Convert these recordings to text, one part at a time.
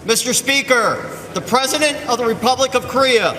Mr. Speaker, the President of the Republic of Korea.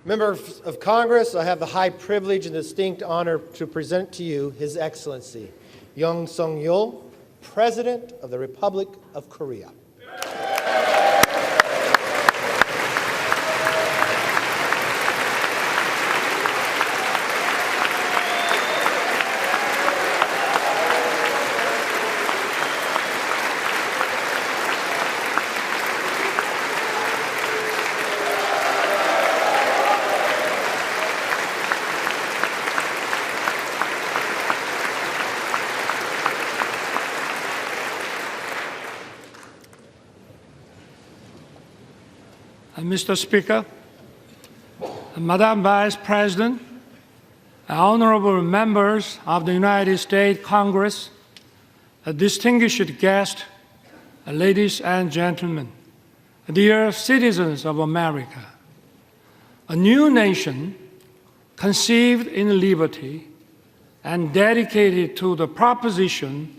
Members of Congress, I have the high privilege and distinct honor to present to you His Excellency Young Sung-yeol, President of the Republic of Korea. Mr. Speaker, Madam Vice President, honorable members of the United States Congress, distinguished guests, ladies and gentlemen, dear citizens of America, a new nation conceived in liberty and dedicated to the proposition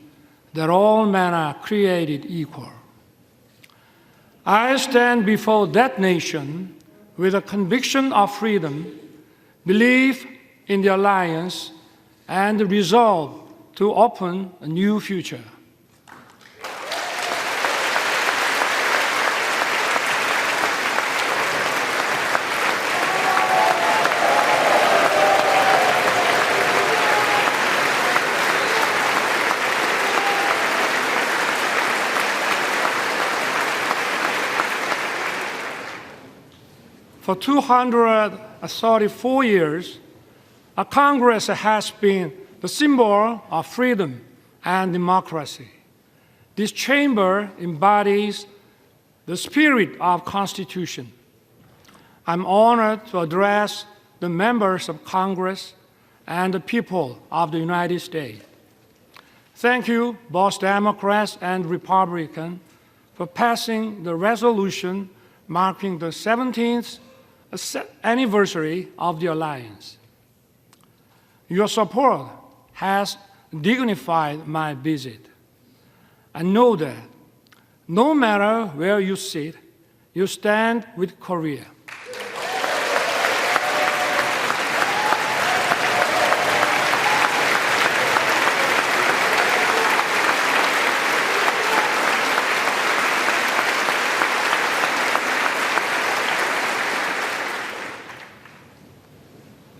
that all men are created equal. I stand before that nation with a conviction of freedom, belief in the alliance, and the resolve to open a new future. For 234 years, a Congress has been the symbol of freedom and democracy. This chamber embodies the spirit of Constitution. I'm honored to address the members of Congress and the people of the United States. Thank you, both Democrats and Republicans, for passing the resolution marking the 17th anniversary of the alliance. Your support has dignified my visit. I know that no matter where you sit, you stand with Korea.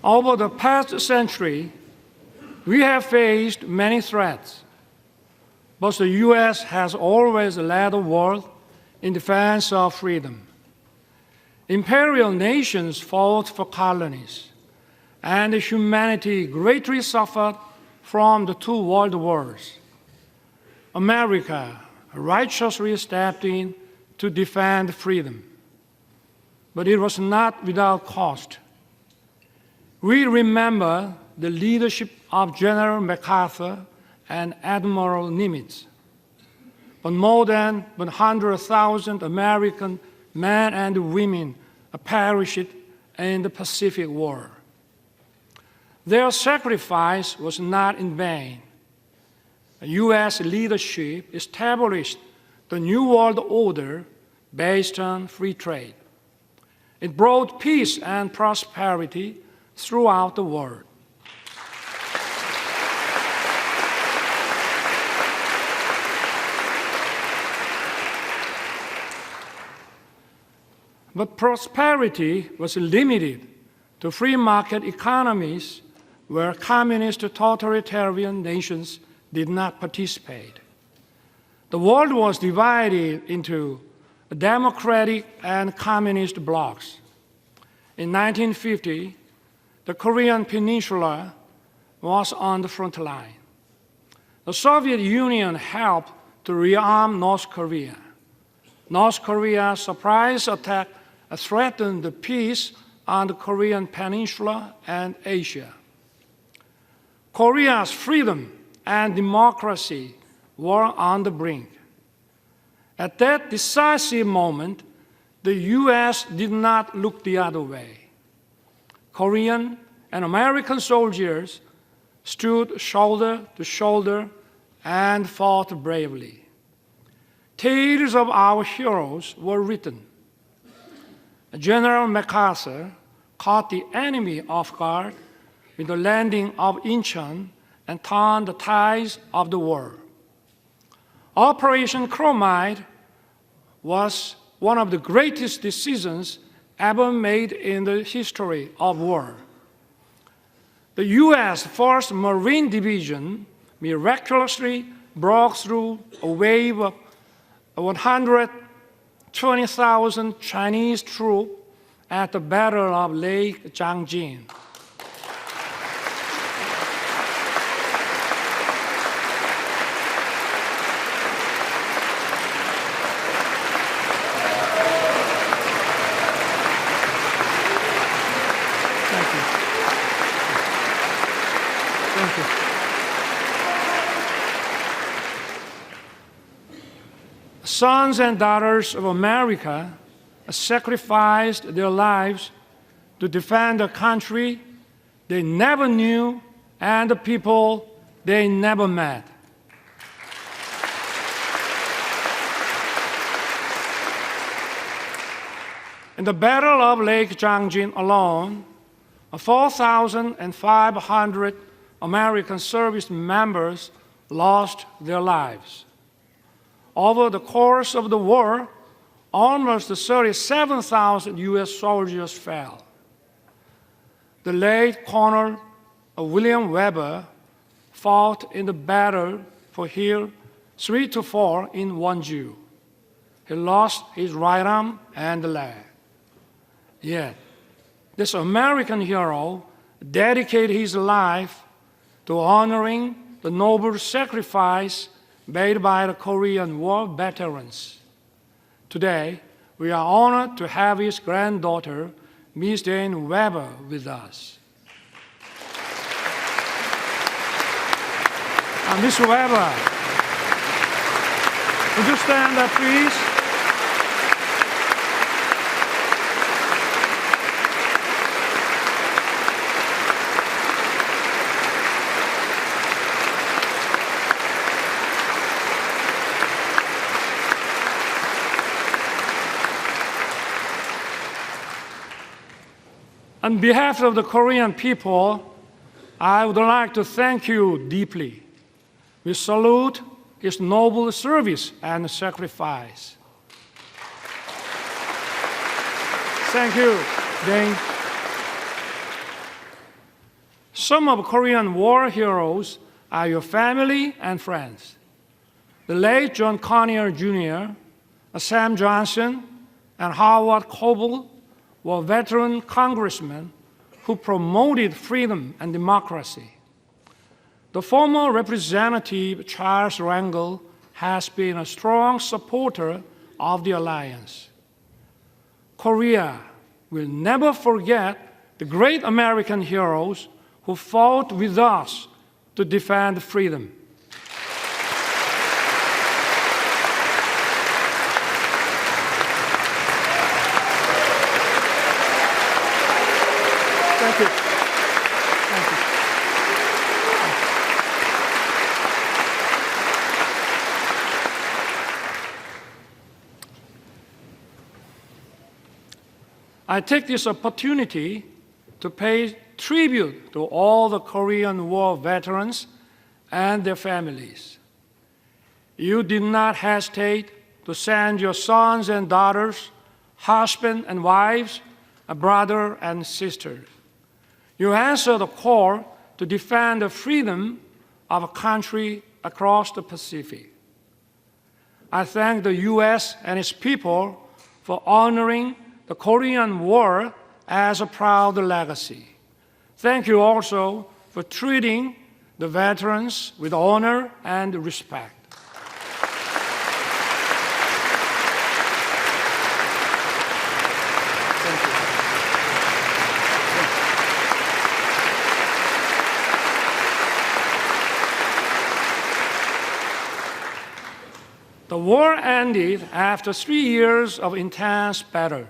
Over the past century, we have faced many threats, but the U.S. has always led the world in defense of freedom. Imperial nations fought for colonies, and humanity greatly suffered from the two world wars. America righteously stepped in to defend freedom, but it was not without cost. We remember the leadership of General MacArthur and Admiral Nimitz. But more than 100,000 American men and women perished in the Pacific War. Their sacrifice was not in vain. The U.S. leadership established the New World Order based on free trade. It brought peace and prosperity throughout the world. But prosperity was limited to free market economies where communist totalitarian nations did not participate. The world was divided into democratic and communist blocs. In 1950, the Korean Peninsula was on the front line. The Soviet Union helped to rearm North Korea. North Korea's surprise attack threatened the peace on the Korean Peninsula and Asia. Korea's freedom and democracy were on the brink. At that decisive moment, the U.S. did not look the other way. Korean and American soldiers stood shoulder to shoulder and fought bravely. Tales of our heroes were written. General MacArthur caught the enemy off guard with the landing of Incheon and turned the tides of the war. Operation Chromite was one of the greatest decisions ever made in the history of war. The U.S. 1st Marine Division miraculously broke through a wave of 120,000 Chinese troops at the Battle of Lake Changjin. Sons and daughters of America sacrificed their lives to defend a country they never knew and the people they never met. In the Battle of Lake Changjin alone, 4,500 American service members lost their lives. Over the course of the war, almost 37,000 U.S. soldiers fell. The late Colonel William Weber fought in the battle for Hill 3 to 4 in Wonju. He lost his right arm and leg. Yet, this American hero dedicated his life to honoring the noble sacrifice made by the Korean War veterans. Today, we are honored to have his granddaughter, Ms. Jane Weber, with us. Ms. Weber, would you stand up, please? On behalf of the Korean people, I would like to thank you deeply. We salute his noble service and sacrifice. Thank you, Dane. Some of Korean war heroes are your family and friends. The late John Conyers Jr., Sam Johnson, and Howard Coble were veteran congressmen who promoted freedom and democracy. The former Representative Charles Rangel has been a strong supporter of the alliance. Korea will never forget the great American heroes who fought with us to defend freedom. Thank you. Thank you. I take this opportunity to pay tribute to all the Korean War veterans and their families. You did not hesitate to send your sons and daughters, husbands and wives, a brother and sisters. You answered the call to defend the freedom of a country across the Pacific. I thank the U.S. and its people for honoring the Korean War as a proud legacy. Thank you also for treating the veterans with honor and respect. The war ended after 3 years of intense battle.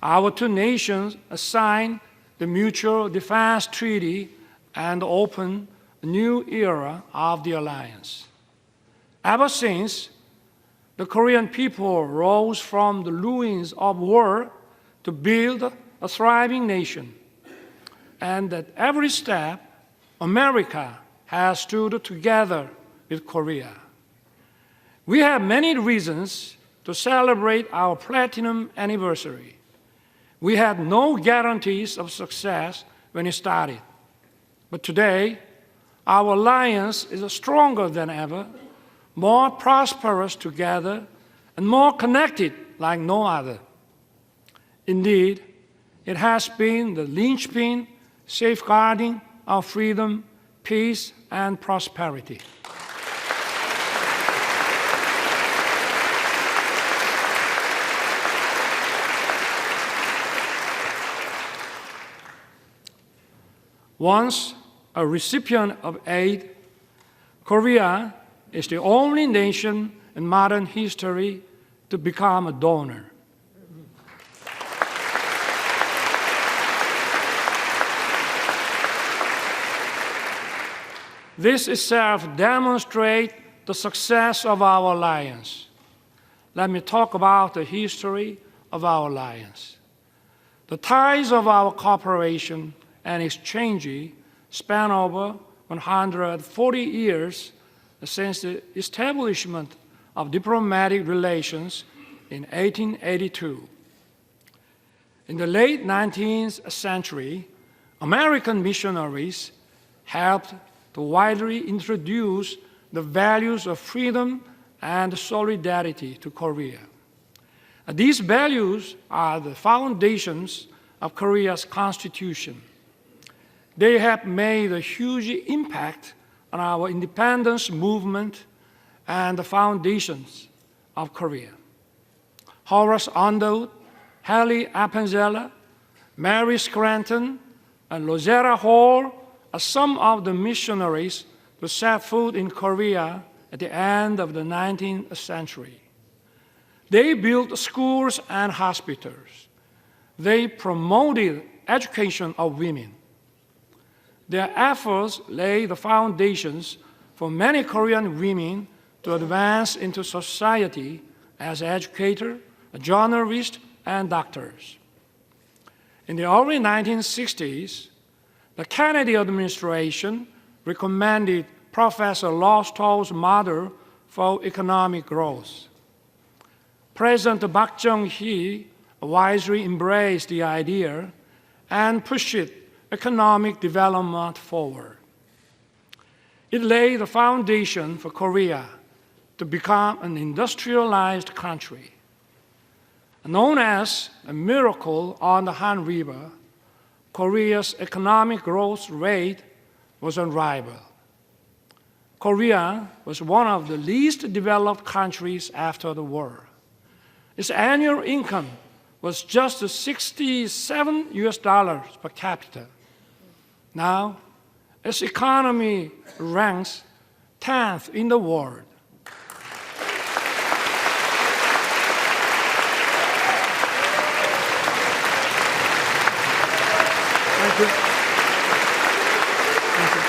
Our two nations signed the Mutual Defense Treaty and opened a new era of the alliance. Ever since, the Korean people rose from the ruins of war to build a thriving nation. And at every step, America has stood together with Korea. We have many reasons to celebrate our platinum anniversary. We had no guarantees of success when it started. But today, our alliance is stronger than ever, more prosperous together, and more connected like no other. Indeed, it has been the linchpin safeguarding our freedom, peace, and prosperity. Once a recipient of aid, Korea is the only nation in modern history to become a donor. This itself demonstrates the success of our alliance. Let me talk about the history of our alliance. The ties of our cooperation and exchange span over 140 years since the establishment of diplomatic relations in 1882. In the late 19th century, American missionaries helped to widely introduce the values of freedom and solidarity to Korea. These values are the foundations of Korea's constitution. They have made a huge impact on our independence movement and the foundations of Korea. Horace Underwood, Hallie Appenzeller, Mary Scranton, and Rosetta Hall are some of the missionaries who set foot in Korea at the end of the 19th century. They built schools and hospitals. They promoted education of women. Their efforts laid the foundations for many Korean women to advance into society as educators, journalists, and doctors. In the early 1960s, the Kennedy administration recommended Professor Lostow's model for economic growth. President Park Chung-hee wisely embraced the idea and pushed economic development forward. It laid the foundation for Korea to become an industrialized country. Known as a miracle on the Han River, Korea's economic growth rate was unrivaled. Korea was one of the least developed countries after the war. Its annual income was just $67 per capita. Now, its economy ranks 10th in the world. Thank you. Thank you.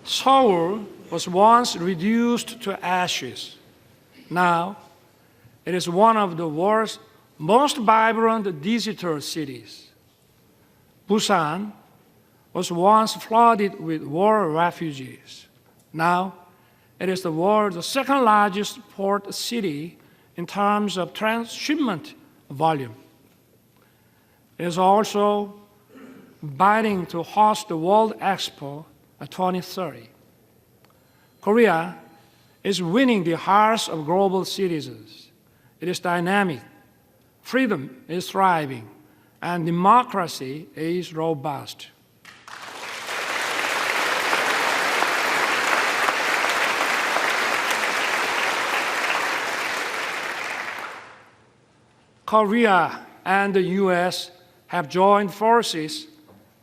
Seoul was once reduced to ashes. Now, it is one of the world's most vibrant digital cities. Busan was once flooded with war refugees. Now, it is the world's second largest port city in terms of transshipment volume. It is also bidding to host the World Expo 2030. Korea is winning the hearts of global citizens. It is dynamic, freedom is thriving, and democracy is robust. Korea and the US have joined forces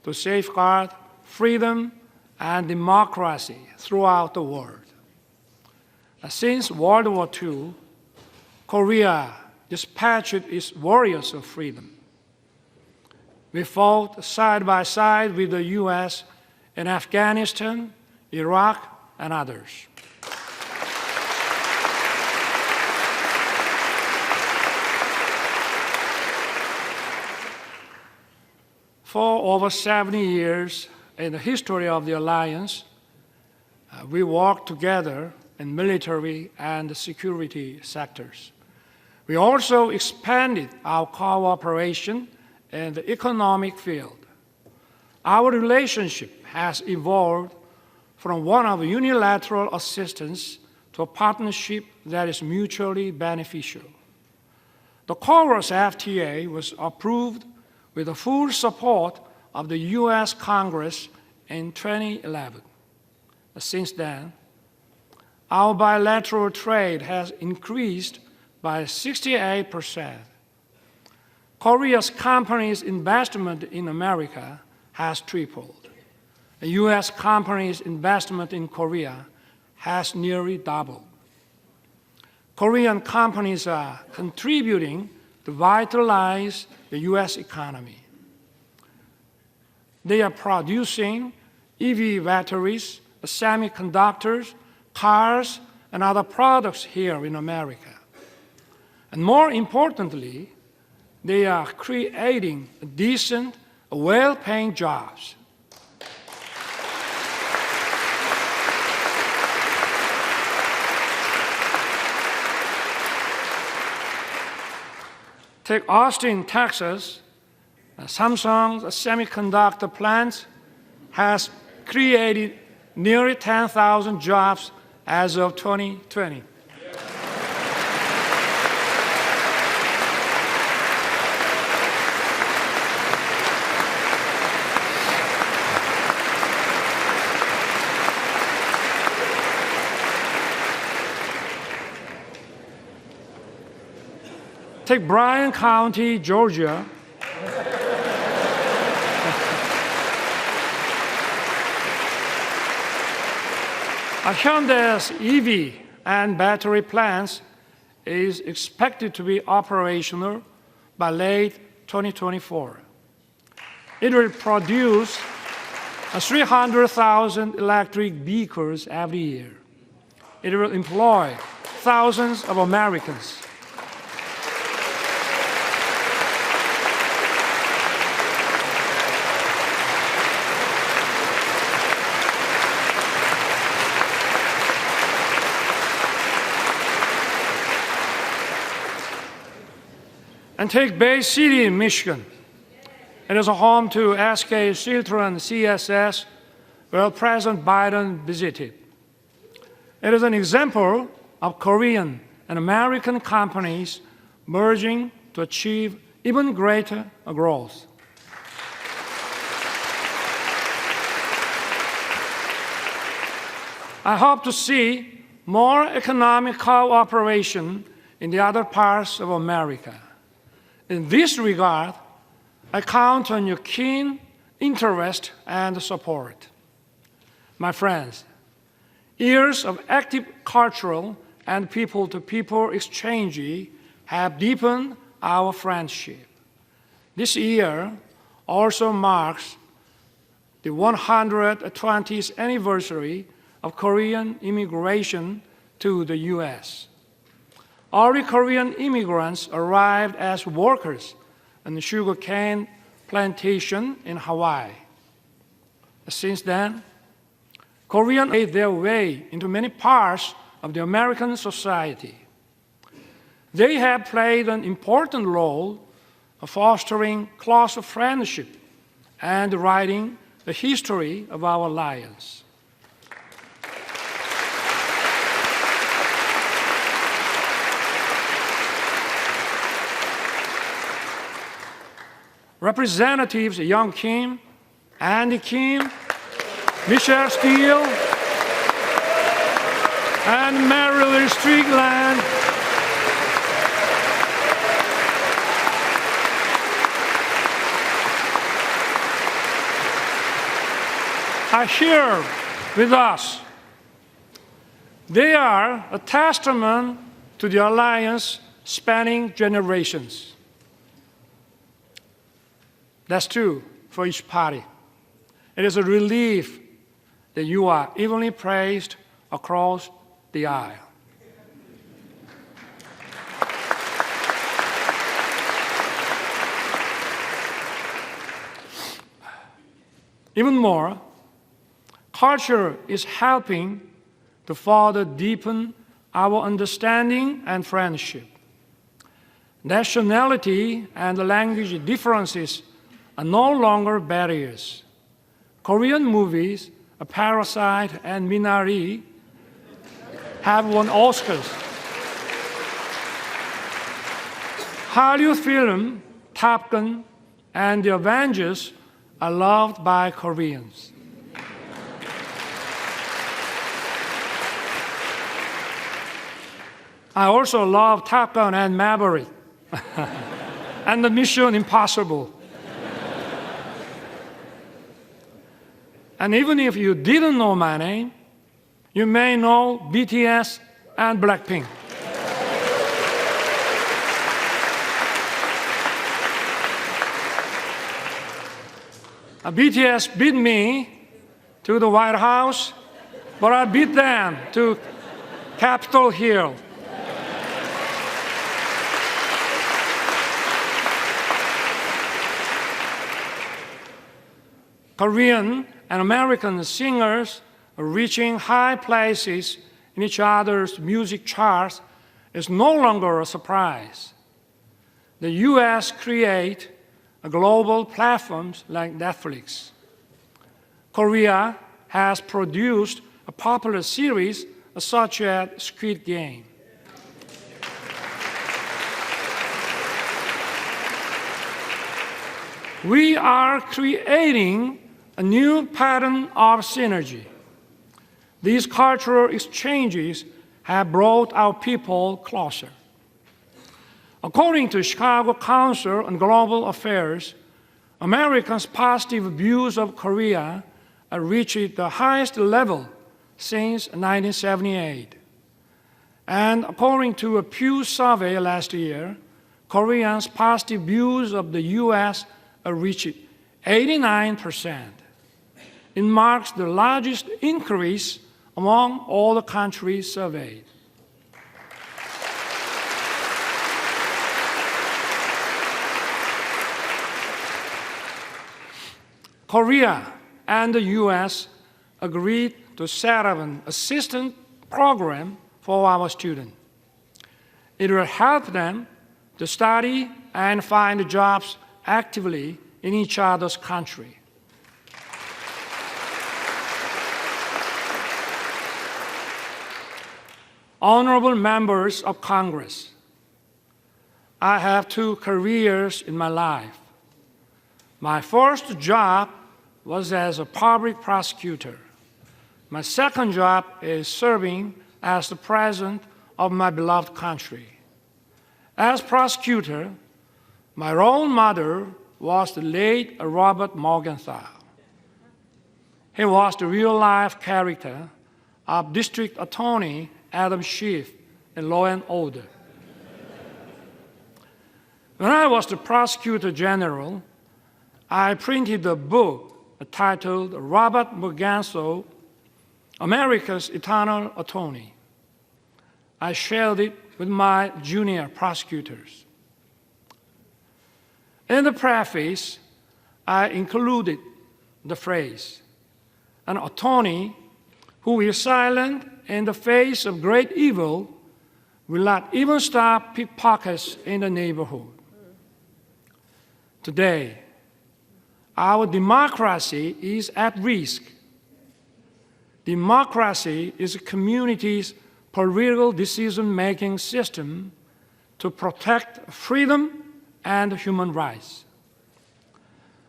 to safeguard freedom and democracy throughout the world. Since World War II, Korea dispatched its warriors of freedom. We fought side by side with the US in Afghanistan, Iraq, and others. For over 70 years in the history of the alliance, we worked together in military and security sectors. We also expanded our cooperation in the economic field. Our relationship has evolved from one of unilateral assistance to a partnership that is mutually beneficial. The Chorus FTA was approved with the full support of the US Congress in 2011. Since then, our bilateral trade has increased by 68%. Korea's companies' investment in America has tripled. The US companies' investment in Korea has nearly doubled. Korean companies are contributing to vitalize the US economy. They are producing EV batteries, semiconductors, cars, and other products here in America. And more importantly, they are creating decent, well-paying jobs. Take Austin, Texas. Samsung's semiconductor plant has created nearly 10,000 jobs as of 2020. Take Bryan County, Georgia. Hyundai's EV and battery plants is expected to be operational by late 2024. It will produce 300,000 electric vehicles every year. It will employ thousands of Americans. And take Bay City in Michigan. It is a home to SK Chiltern CSS, where President Biden visited. It is an example of Korean and American companies merging to achieve even greater growth. I hope to see more economic cooperation in the other parts of America. In this regard, I count on your keen interest and support. My friends, years of active cultural and people-to-people exchange have deepened our friendship. This year also marks the 120th anniversary of Korean immigration to the U.S. Early Korean immigrants arrived as workers on the sugarcane plantation in Hawaii. Since then, Koreans made their way into many parts of the American society. They have played an important role of fostering close friendship and writing the history of our alliance. Representatives Young Kim, Andy Kim, Michelle Steele, and Marilyn Strickland are here with us. They are a testament to the alliance spanning generations. That's true for each party. It is a relief that you are evenly praised across the aisle. Even more, culture is helping to further deepen our understanding and friendship. Nationality and language differences are no longer barriers. Korean movies, A Parasite and Minari, have won Oscars. Hallyu film, Top Gun, and The Avengers are loved by Koreans. I also love Top Gun and Maverick and the Mission Impossible. And even if you didn't know my name, you may know BTS and Blackpink. BTS beat me to the White House, but I beat them to Capitol Hill. Korean and American singers reaching high places in each other's music charts is no longer a surprise. The U.S. create global platforms like Netflix. Korea has produced a popular series such as Squid Game. We are creating a new pattern of synergy. These cultural exchanges have brought our people closer. According to Chicago Council on Global Affairs, Americans' positive views of Korea reached the highest level since 1978. And according to a Pew survey last year, Koreans' positive views of the U.S. reached 89%. It marks the largest increase among all the countries surveyed. Korea and the U.S. agreed to set up an assistance program for our students. It will help them to study and find jobs actively in each other's country. Honorable members of Congress, I have 2 careers in my life. My first job was as a public prosecutor. My second job is serving as the president of my beloved country. As prosecutor, my role model was the late Robert Morgenthau. He was the real-life character of District Attorney Adam Schiff in Law and Order. When I was the Prosecutor General, I printed a book titled Robert Morgenthau, America's Eternal Attorney. I shared it with my junior prosecutors. In the preface, I included the phrase, an attorney who is silent in the face of great evil will not even stop pickpockets in the neighborhood. Today, our democracy is at risk. Democracy is a community's political decision-making system to protect freedom and human rights.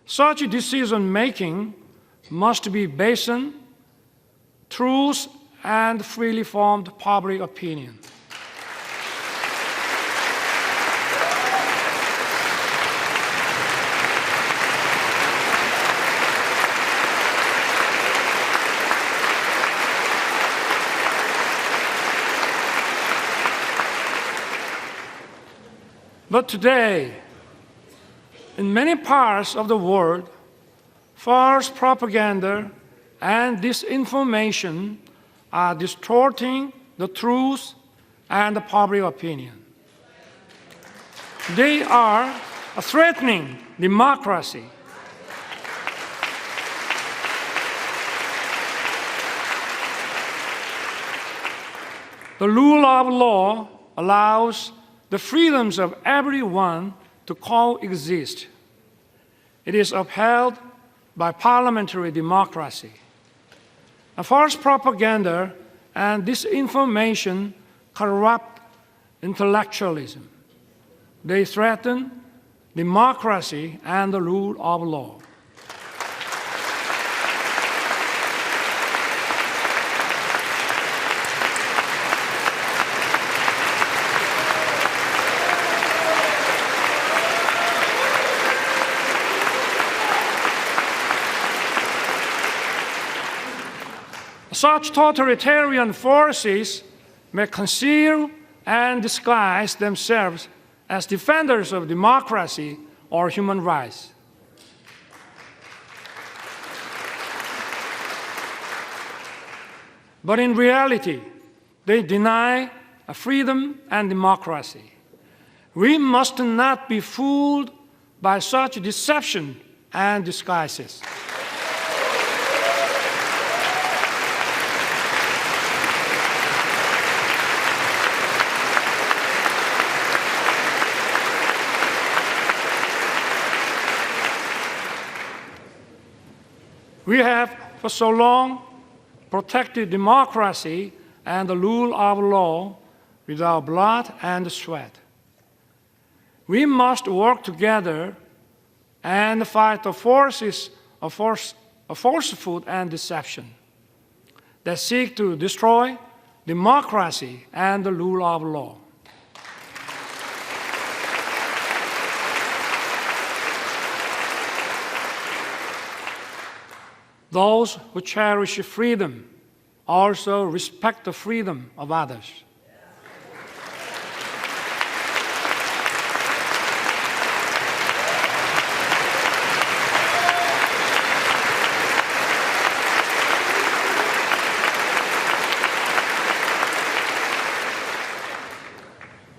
Such decision-making must be based on truth and freely formed public opinion. But today, in many parts of the world, false propaganda and disinformation are distorting the truth and the public opinion. They are threatening democracy. The rule of law allows the freedoms of everyone to coexist. It is upheld by parliamentary democracy. False propaganda and disinformation corrupt intellectualism. They threaten democracy and the rule of law. Such totalitarian forces may conceal and disguise themselves as defenders of democracy or human rights. But in reality, they deny freedom and democracy. We must not be fooled by such deception and disguises. We have for so long protected democracy and the rule of law with our blood and sweat. We must work together and fight the forces of falsehood and deception that seek to destroy democracy and the rule of law. Those who cherish freedom also respect the freedom of others.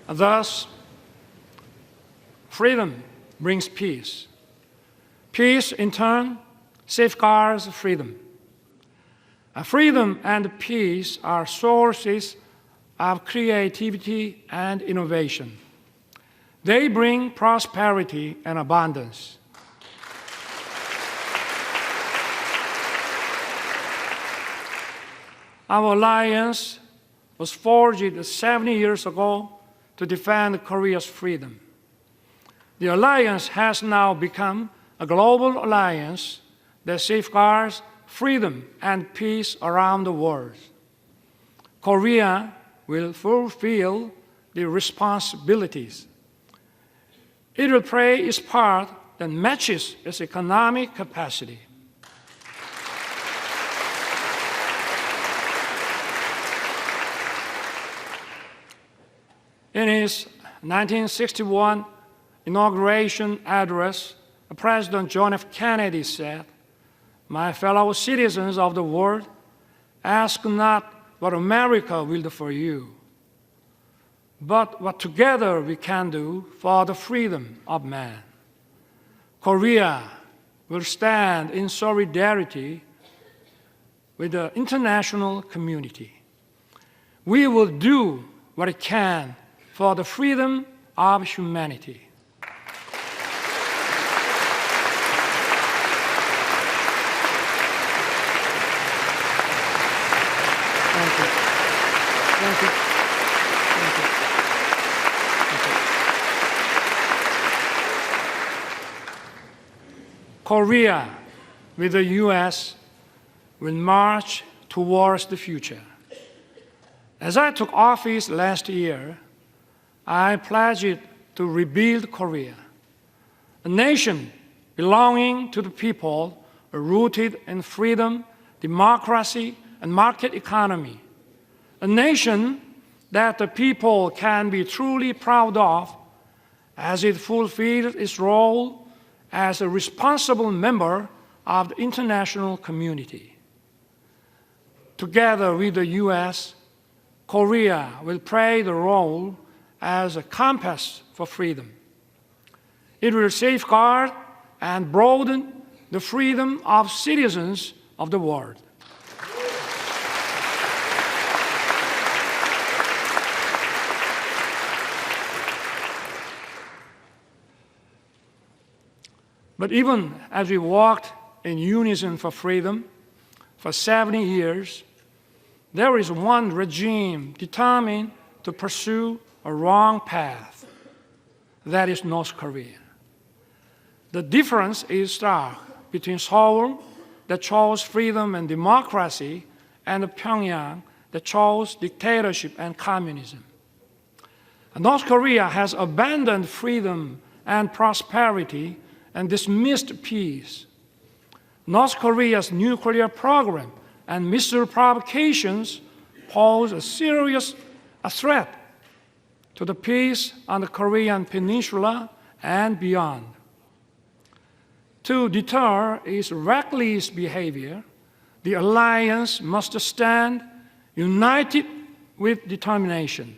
Thus, freedom brings peace. Peace, in turn, safeguards freedom. Freedom and peace are sources of creativity and innovation. They bring prosperity and abundance. Our alliance was forged 70 years ago to defend Korea's freedom. The alliance has now become a global alliance that safeguards freedom and peace around the world. Korea will fulfill the responsibilities. It will play its part that matches its economic capacity. In his 1961 inauguration address, President John F. Kennedy said, "My fellow citizens of the world, ask not what America will do for you, but what together we can do for the freedom of man. Korea will stand in solidarity with the international community. We will do what it can for the freedom of humanity." Thank you. Thank you. Thank you. Thank you. Korea, with the U.S., will march towards the future. As I took office last year, I pledged to rebuild Korea, a nation belonging to the people, rooted in freedom, democracy, and market economy, a nation that the people can be truly proud of as it fulfills its role as a responsible member of the international community. Together with the U.S., Korea will play the role as a compass for freedom. It will safeguard and broaden the freedom of citizens of the world. But even as we walked in unison for freedom for 70 years, there is one regime determined to pursue a wrong path. That is North Korea. The difference is stark between Seoul, that chose freedom and democracy, and Pyongyang, that chose dictatorship and communism. North Korea has abandoned freedom and prosperity and dismissed peace. North Korea's nuclear program and missile provocations pose a serious threat to the peace on the Korean peninsula and beyond. To deter its reckless behavior, the alliance must stand united with determination.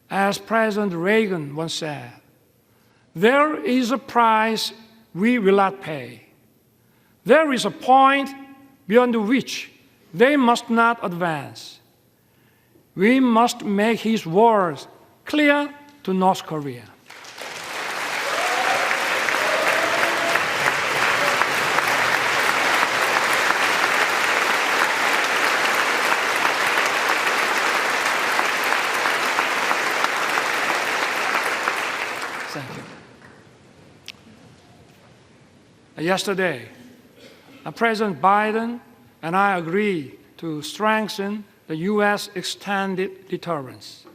As President Reagan once said, "There is a price we will not pay. There is a point beyond which they must not advance." We must make his words clear to North Korea. Yesterday, President Biden and I agreed to strengthen the U.S. extended deterrence.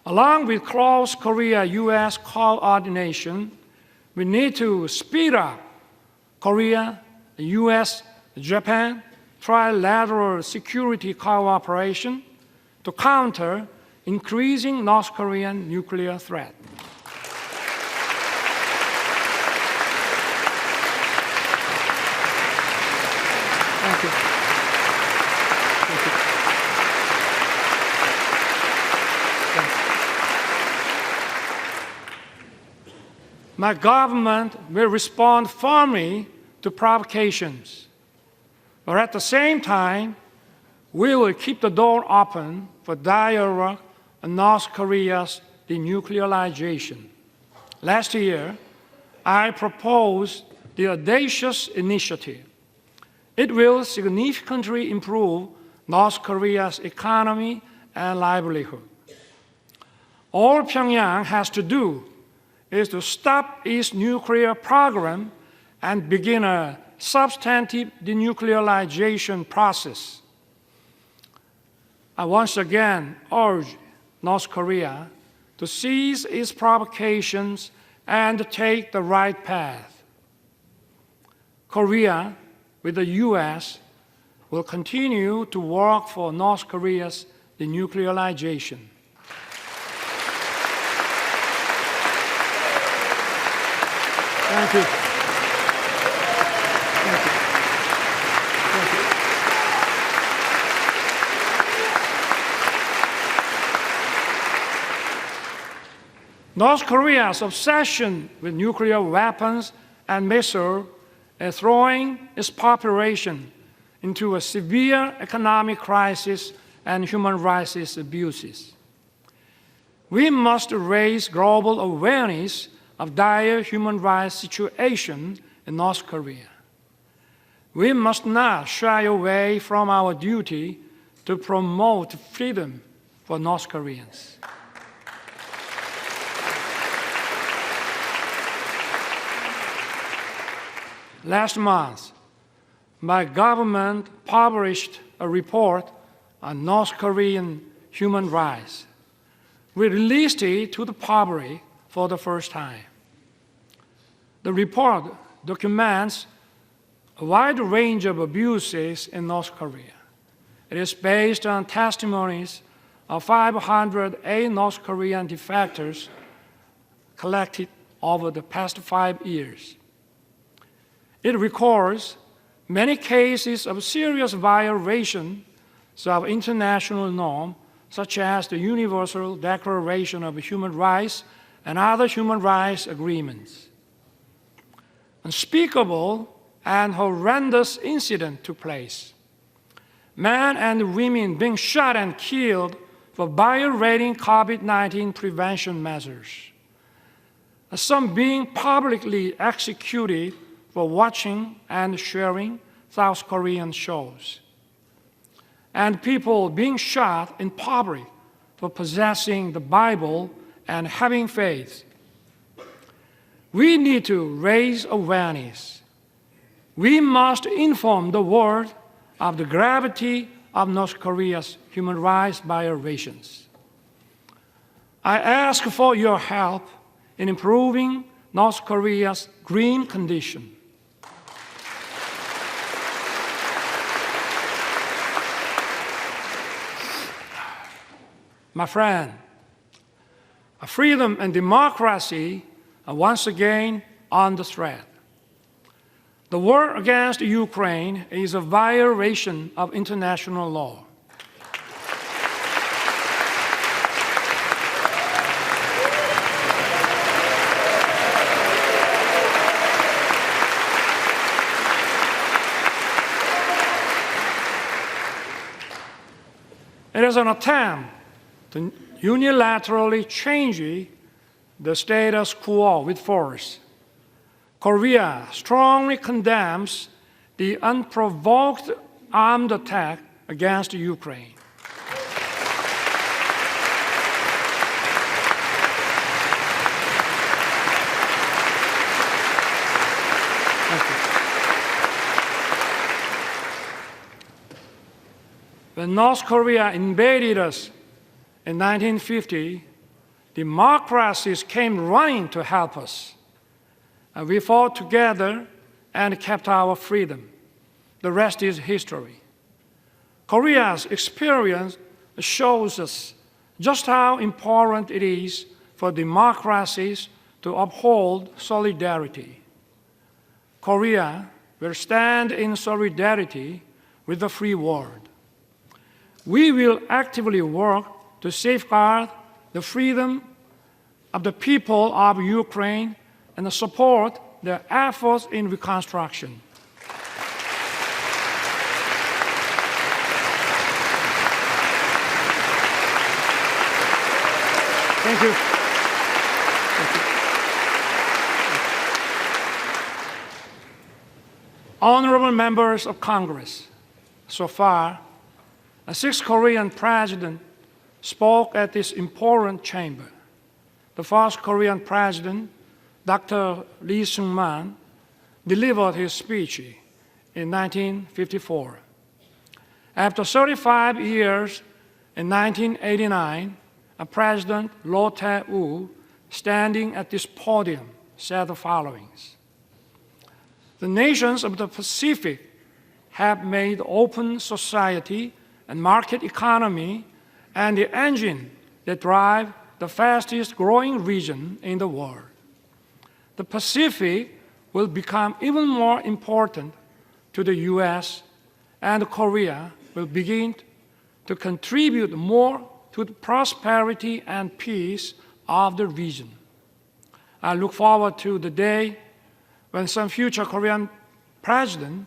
Along with close Korea-U.S. coordination, we need to speed up Korea, the U.S., Japan trilateral security cooperation to counter increasing North Korean nuclear threat. Thank you. Thank you. My government will respond firmly to provocations, but at the same time, we will keep the door open for dialogue on North Korea's denuclearization. Last year, I proposed the audacious initiative. It will significantly improve North Korea's economy and livelihood. All Pyongyang has to do is to stop its nuclear program and begin a substantive denuclearization process. I once again urge North Korea to cease its provocations and take the right path. Korea, with the U.S., will continue to work for North Korea's denuclearization. Thank you. Thank you. Thank you. North Korea's obsession with nuclear weapons and missiles is throwing its population into a severe economic crisis and human rights abuses. We must raise global awareness of dire human rights situation in North Korea. We must not shy away from our duty to promote freedom for North Koreans. Last month, my government published a report on North Korean human rights. We released it to the public for the first time. The report documents a wide range of abuses in North Korea. It is based on testimonies of 508 North Korean defectors collected over the past 5 years. It records many cases of serious violations of international norms, such as the Universal Declaration of Human Rights and other human rights agreements. Unspeakable and horrendous incidents took place. Men and women being shot and killed for violating COVID-19 prevention measures. Some being publicly executed for watching and sharing South Korean shows. And people being shot in public for possessing the Bible and having faith. We need to raise awareness. We must inform the world of the gravity of North Korea's human rights violations. I ask for your help in improving North Korea's green condition. My friend, freedom and democracy are once again under threat. The war against Ukraine is a violation of international law. It is an attempt to unilaterally change the status quo with force. Korea strongly condemns the unprovoked armed attack against Ukraine. Thank When North Korea invaded us in 1950, democracies came running to help us. And we fought together and kept our freedom. The rest is history. Korea's experience shows us just how important it is for democracies to uphold solidarity. Korea will stand in solidarity with the free world. We will actively work to safeguard the freedom of the people of Ukraine and support their efforts in reconstruction. Thank you. Honorable members of Congress, so far, 6 Korean presidents spoke at this important chamber. The first Korean president, Dr. Lee Sung-man, delivered his speech in 1954. After 35 years, in 1989, President Roh Tae-woo, standing at this podium, said the following: "The nations of the Pacific have made open society and market economy and the engine that drive the fastest growing region in the world. The Pacific will become even more important to the U.S., and Korea will begin to contribute more to the prosperity and peace of the region." I look forward to the day when some future Korean president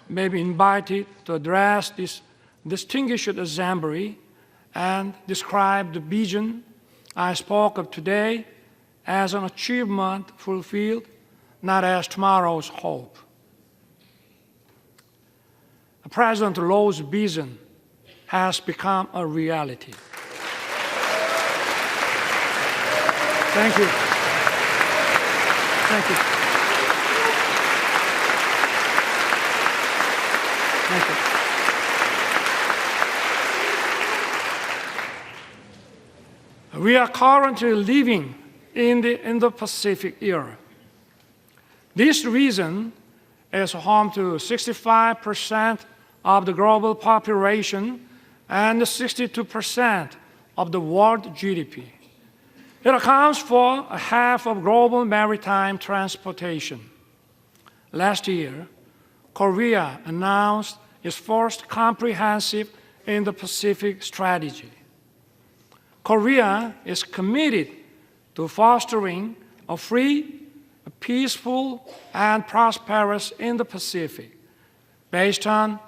may be invited to address this distinguished assembly and describe the vision I spoke of today as an achievement fulfilled, not as tomorrow's hope. President Roh's vision has become a reality. Thank you. Thank you. Thank you. We are currently living in the Indo-Pacific era. This region is home to 65% of the global population and 62% of the world GDP. It accounts for half of global maritime transportation. Last year, Korea announced its first comprehensive Indo-Pacific strategy. Korea is committed to fostering a free, a peaceful, and prosperous Indo-Pacific based on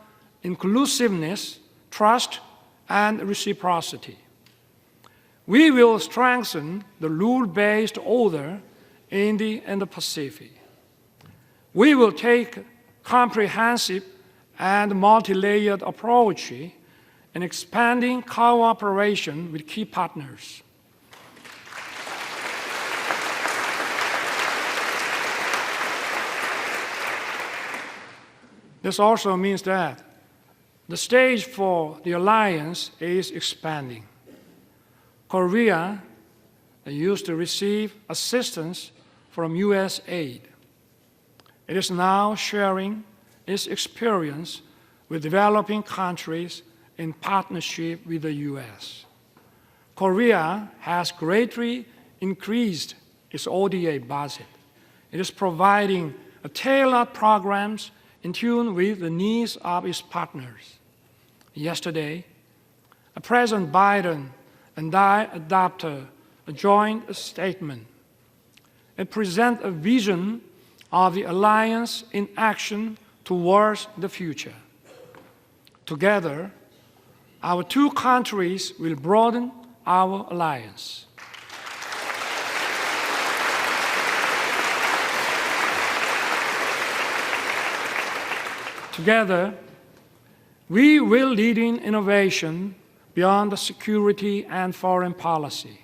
inclusiveness, trust, and reciprocity. We will strengthen the rule-based order in the Indo-Pacific. We will take a comprehensive and multi-layered approach in expanding cooperation with key partners. This also means that the stage for the alliance is expanding. Korea used to receive assistance from U.S. aid. It is now sharing its experience with developing countries in partnership with the U.S. Korea has greatly increased its ODA budget. It is providing tailored programs in tune with the needs of its partners. Yesterday, President Biden and I adopted a joint statement. It presents a vision of the alliance in action towards the future. Together, our two countries will broaden our alliance. Together, we will lead in innovation beyond the security and foreign policy.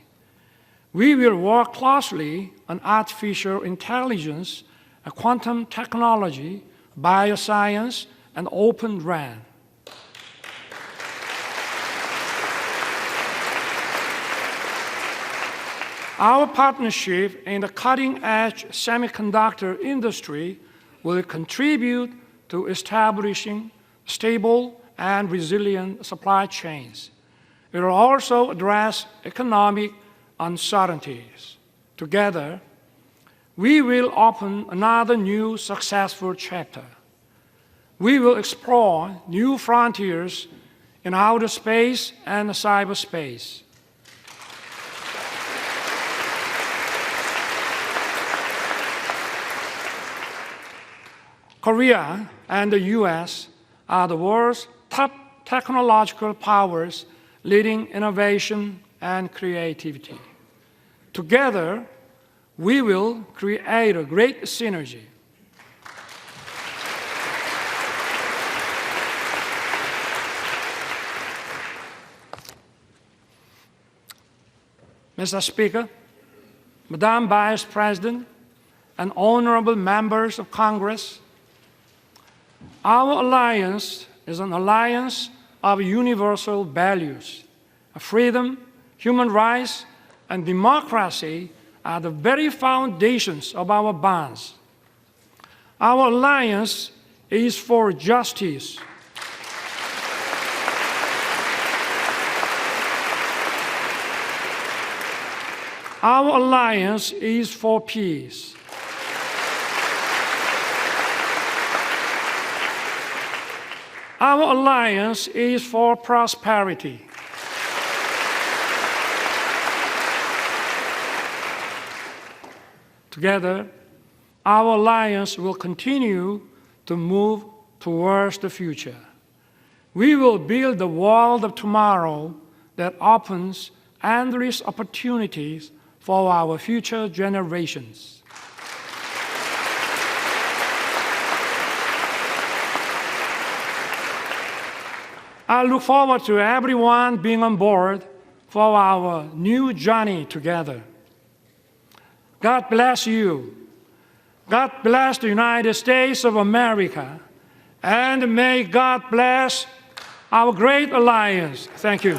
We will work closely on artificial intelligence, quantum technology, bioscience, and open RAN. Our partnership in the cutting-edge semiconductor industry will contribute to establishing stable and resilient supply chains. It will also address economic uncertainties. Together, we will open another new successful chapter. We will explore new frontiers in outer space and cyberspace. Korea and the US are the world's top technological powers leading innovation and creativity. Together, we will create a great synergy. Mr. Speaker, Madam Vice President, and honorable members of Congress, our alliance is an alliance of universal values. Freedom, human rights, and democracy are the very foundations of our bonds. Our alliance is for justice. Our alliance is for peace. Our alliance is for prosperity. Together, our alliance will continue to move towards the future. We will build the world of tomorrow that opens endless opportunities for our future generations. I look forward to everyone being on board for our new journey together. God bless you. God bless the United States of America. And may God bless our great alliance. Thank you.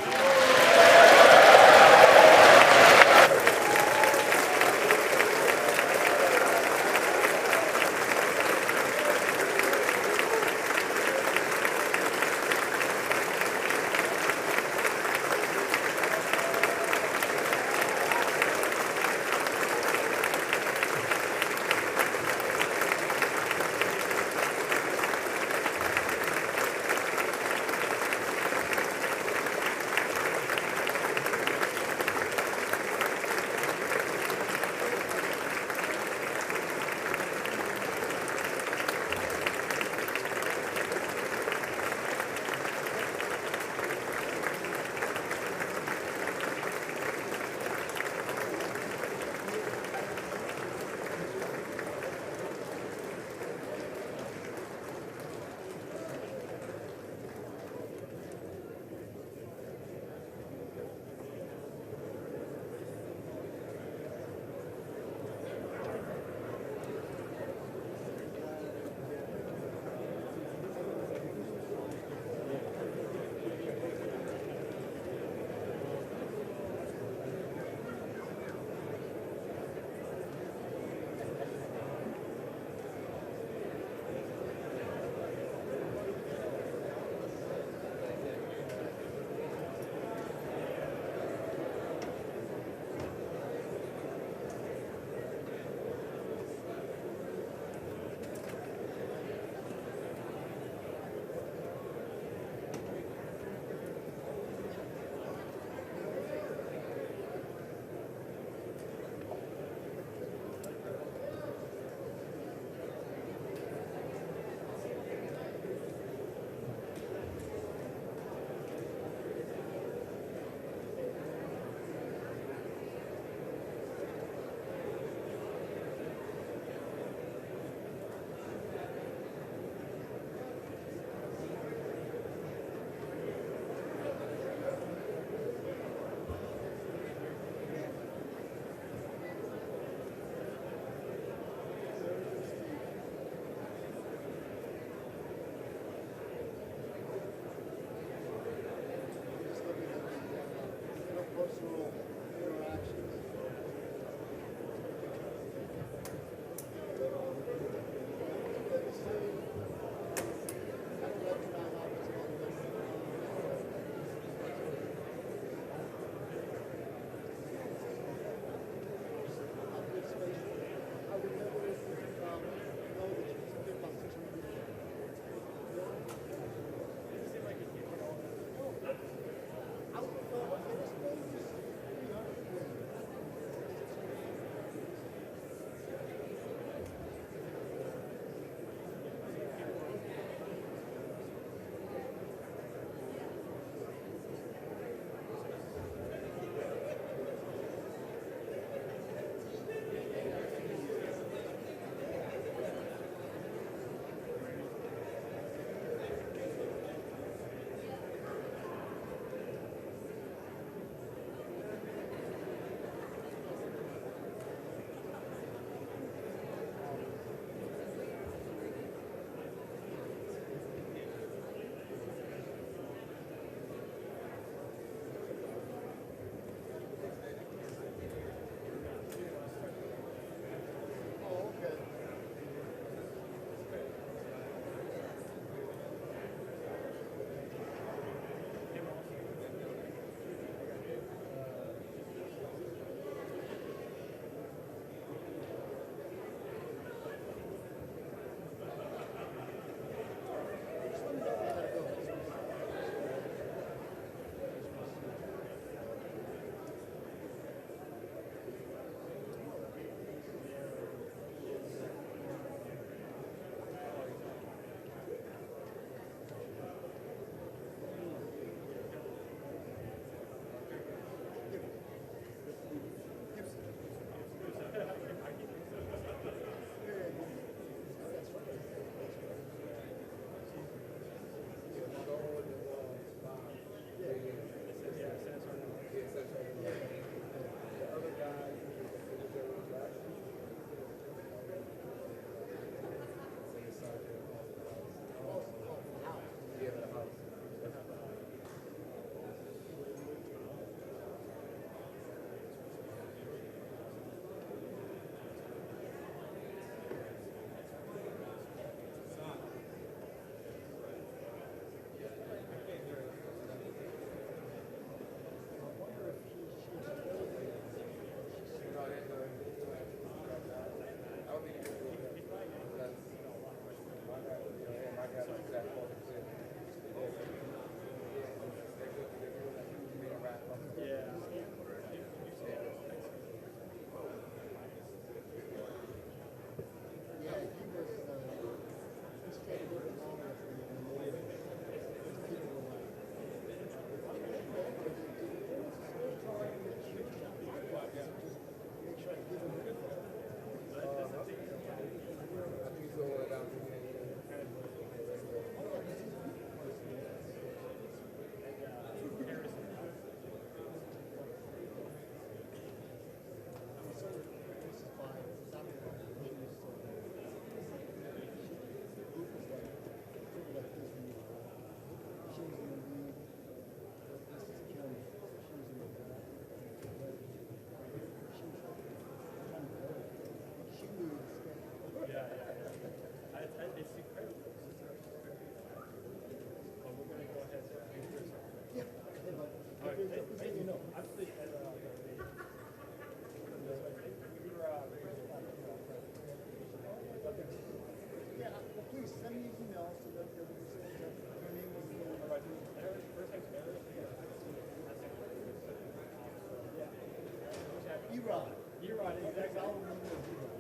E-Rod. E-Rod, exactly.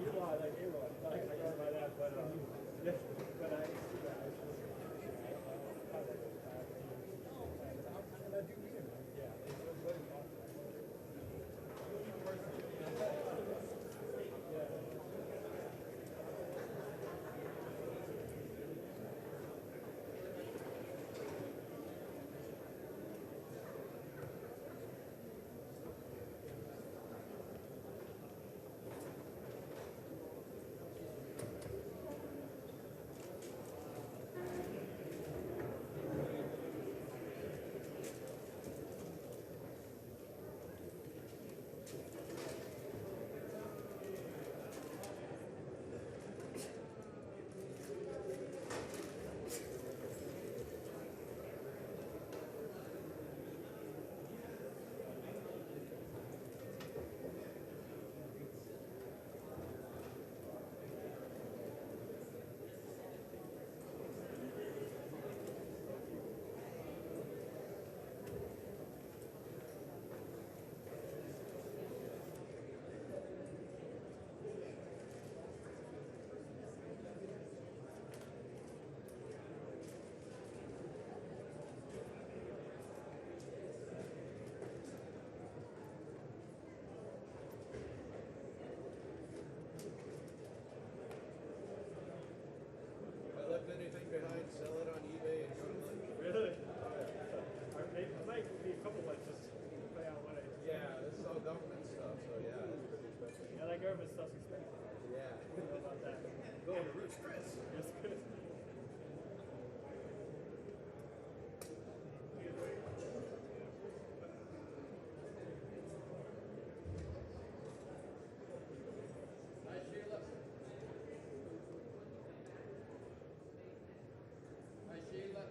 E-Rod, like A-Rod. I don't know that, but yeah, but I see that. And I do mean it. Yeah, it's very possible. Anything behind, sell it on eBay and go to lunch. Really? I might be a couple ones just play out what I. Yeah, this is all government stuff, so yeah, it's pretty expensive. Yeah, that government stuff's expensive. Yeah. I don't know about that. Going to Roots Chris. It's good. Hi, Sheila. Hi, Sheila.